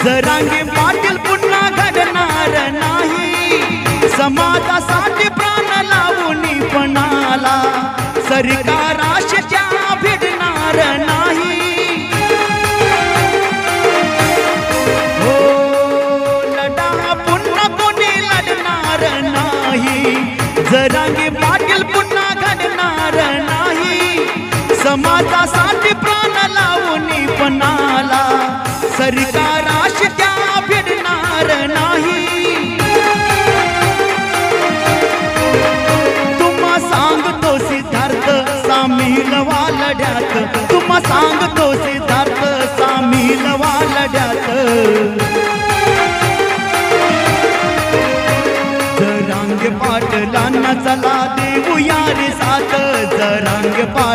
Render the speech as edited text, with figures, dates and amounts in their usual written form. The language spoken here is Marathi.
जरांगे पाटील पुन्हा घडणार नाही, समाजासाठी प्राण लावून पणाला सरकाराशी त्या भिडणार नाही। हो लढा पुन्हा कोणी लढणार नाही, जरांगे पाटील पुन्हा घडणार नाही, समाजासाठी प्राण लावून पणाला सरकाराशी त्या भिडणार नाही। तुम्हा सांगतो सिद्धार्थ सामील व्हा लढ्यात, तुम्हा सांगतो सिद्धार्थ सामील व्हा लढ्यात। जरांगे पाटलांना चला देऊया रे साथ, जरांगे पाटील